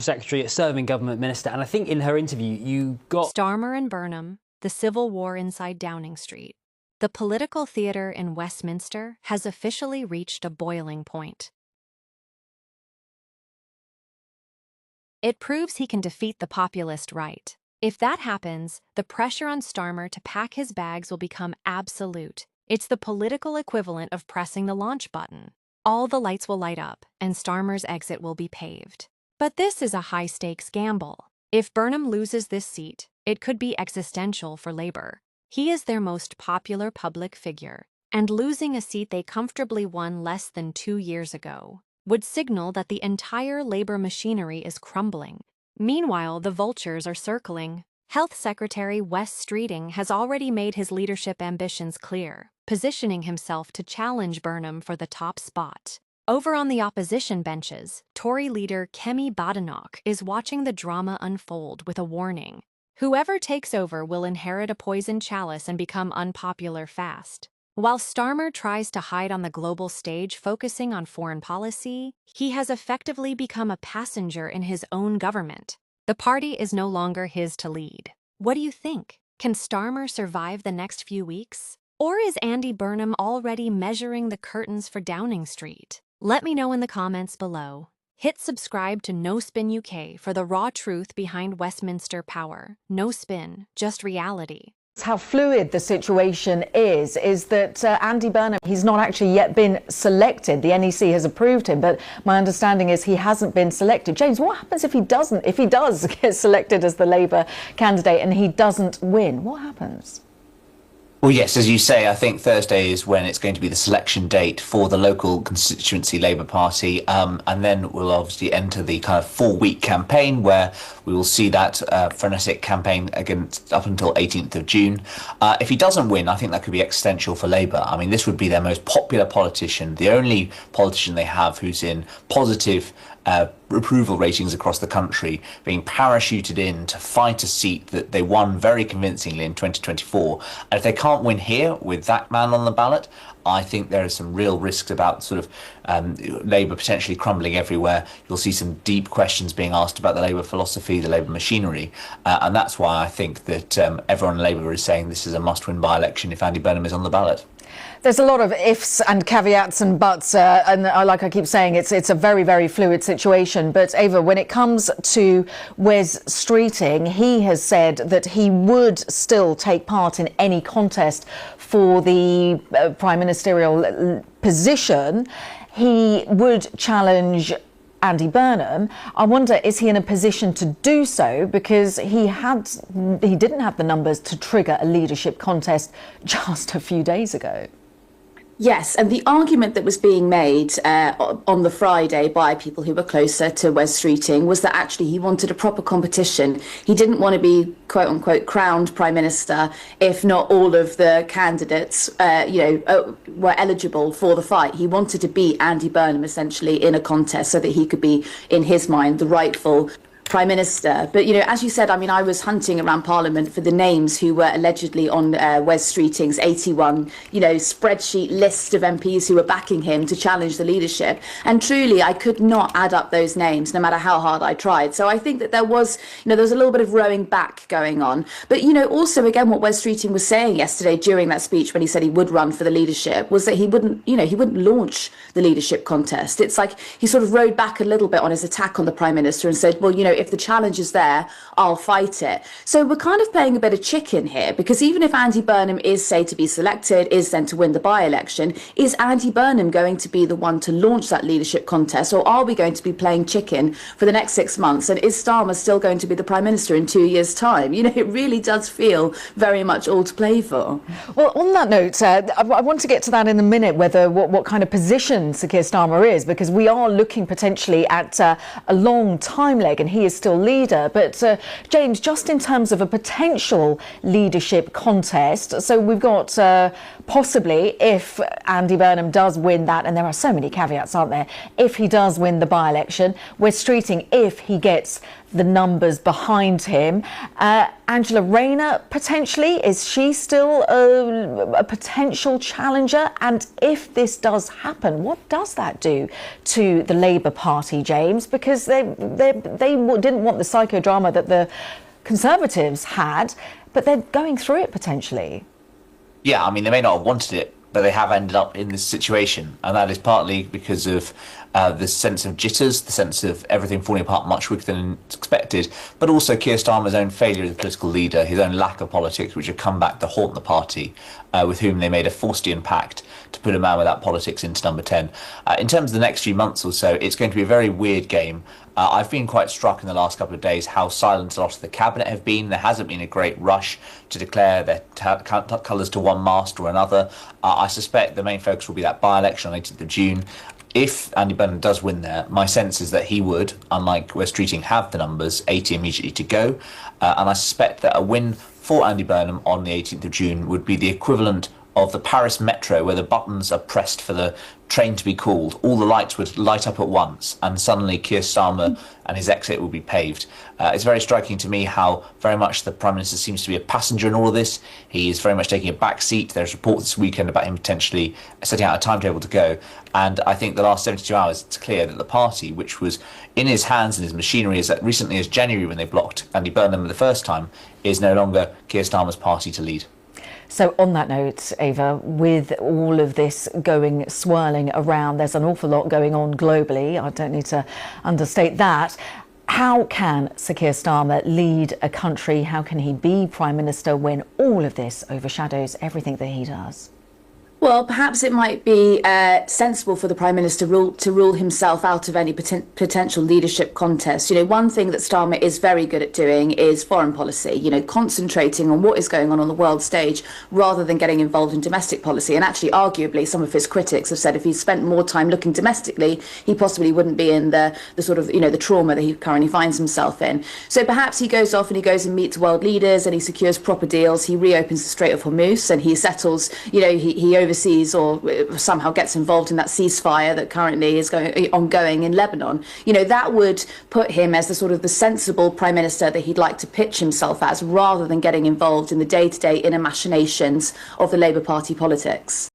Secretary, a serving government minister, and I think in her interview you got Starmer and Burnham, the civil war inside Downing Street. The political theatre in Westminster has officially reached a boiling point. It proves he can defeat the populist right. If that happens, the pressure on Starmer to pack his bags will become absolute. It's the political equivalent of pressing the launch button. All the lights will light up, and Starmer's exit will be paved. But this is a high-stakes gamble. If Burnham loses this seat, it could be existential for Labour. He is their most popular public figure, and losing a seat they comfortably won less than 2 years ago would signal that the entire Labour machinery is crumbling. Meanwhile, the vultures are circling. Health Secretary Wes Streeting has already made his leadership ambitions clear, positioning himself to challenge Burnham for the top spot. Over on the opposition benches, Tory leader Kemi Badenoch is watching the drama unfold with a warning. Whoever takes over will inherit a poison chalice and become unpopular fast. While Starmer tries to hide on the global stage focusing on foreign policy, he has effectively become a passenger in his own government. The party is no longer his to lead. What do you think? Can Starmer survive the next few weeks? Or is Andy Burnham already measuring the curtains for Downing Street? Let me know in the comments below. Hit subscribe to No Spin UK for the raw truth behind Westminster power. No spin, just reality. How fluid the situation is that Andy Burnham, he's not actually yet been selected. The NEC has approved him, but my understanding is he hasn't been selected. James, what happens if he does get selected as the Labour candidate and he doesn't win? What happens? Well, yes, as you say, I think Thursday is when it's going to be the selection date for the local constituency Labour Party, and then we'll obviously enter the kind of 4-week campaign where we will see that frenetic campaign against up until 18th of June. If he doesn't win, I think that could be existential for Labour. I mean, this would be their most popular politician, the only politician they have who's in positive approval ratings across the country, being parachuted in to fight a seat that they won very convincingly in 2024. And if they can't win here with that man on the ballot, I think there are some real risks about sort of Labour potentially crumbling everywhere. You'll see some deep questions being asked about the Labour philosophy, the Labour machinery, and that's why I think that everyone in Labour is saying this is a must-win by-election if Andy Burnham is on the ballot. There's a lot of ifs and caveats and buts, and like I keep saying, it's a very, very fluid situation. But Ava, when it comes to Wes Streeting, he has said that he would still take part in any contest for the prime ministerial position. He would challenge Andy Burnham. I wonder, is he in a position to do so, because he didn't have the numbers to trigger a leadership contest just a few days ago? Yes, and the argument that was being made on the Friday by people who were closer to Wes Streeting was that actually he wanted a proper competition. He didn't want to be, quote unquote, crowned Prime Minister if not all of the candidates were eligible for the fight. He wanted to beat Andy Burnham essentially in a contest so that he could be, in his mind, the rightful Prime Minister. But, as you said, I mean, I was hunting around Parliament for the names who were allegedly on Wes Streeting's 81, spreadsheet list of MPs who were backing him to challenge the leadership. And truly, I could not add up those names, no matter how hard I tried. So I think that there was a little bit of rowing back going on. But, also, again, what Wes Streeting was saying yesterday during that speech when he said he would run for the leadership was that he wouldn't launch the leadership contest. It's like he sort of rode back a little bit on his attack on the Prime Minister and said, well, if the challenge is there, I'll fight it. So we're kind of playing a bit of chicken here, because even if Andy Burnham is, say, to be selected, is then to win the by-election, is Andy Burnham going to be the one to launch that leadership contest, or are we going to be playing chicken for the next 6 months? And is Starmer still going to be the Prime Minister in 2 years' time? It really does feel very much all to play for. Well, on that note, I want to get to that in a minute, whether what kind of position Sir Keir Starmer is, because we are looking potentially at a long time leg, and he is still leader. But James, just in terms of a potential leadership contest, so we've got possibly, if Andy Burnham does win that, and there are so many caveats, aren't there, if he does win the by-election, Wes Streeting, if he gets the numbers behind him. Angela Rayner, potentially, is she still a potential challenger? And if this does happen, what does that do to the Labour Party, James? Because they didn't want the psychodrama that the Conservatives had, but they're going through it potentially. Yeah, I mean, they may not have wanted it, but they have ended up in this situation. And that is partly because of the sense of jitters, the sense of everything falling apart much quicker than expected, but also Keir Starmer's own failure as a political leader, his own lack of politics, which have come back to haunt the party, with whom they made a Faustian pact to put a man without politics into number 10. In terms of the next few months or so, it's going to be a very weird game. I've been quite struck in the last couple of days how silent a lot of the cabinet have been. There hasn't been a great rush to declare their colours to one mast or another. I suspect the main focus will be that by-election on 18th of June. If Andy Burnham does win there, my sense is that he would, unlike Wes Streeting, have the numbers 80 immediately to go. And I suspect that a win for Andy Burnham on the 18th of June would be the equivalent of the Paris metro, where the buttons are pressed for the train to be called. All the lights would light up at once, and suddenly Keir Starmer and his exit will be paved. It's very striking to me how very much the Prime Minister seems to be a passenger in all of this. He is very much taking a back seat. There's reports this weekend about him potentially setting out a timetable to go. And I think the last 72 hours, it's clear that the party, which was in his hands and his machinery as recently as January when they blocked Andy Burnham the first time, is no longer Keir Starmer's party to lead. So on that note, Ava, with all of this swirling around, there's an awful lot going on globally. I don't need to understate that. How can Sir Keir Starmer lead a country? How can he be Prime Minister when all of this overshadows everything that he does? Well, perhaps it might be sensible for the Prime Minister to rule himself out of any potential leadership contest. You know, one thing that Starmer is very good at doing is foreign policy, you know, concentrating on what is going on the world stage rather than getting involved in domestic policy. And actually, arguably, some of his critics have said if he spent more time looking domestically, he possibly wouldn't be in the sort of, you know, the trauma that he currently finds himself in. So perhaps he goes off and he goes and meets world leaders and he secures proper deals. He reopens the Strait of Hormuz and he settles, you know, he oversees or somehow gets involved in that ceasefire that currently is ongoing in Lebanon. You know, that would put him as the sort of the sensible Prime Minister that he'd like to pitch himself as, rather than getting involved in the day-to-day inner machinations of the Labour Party politics.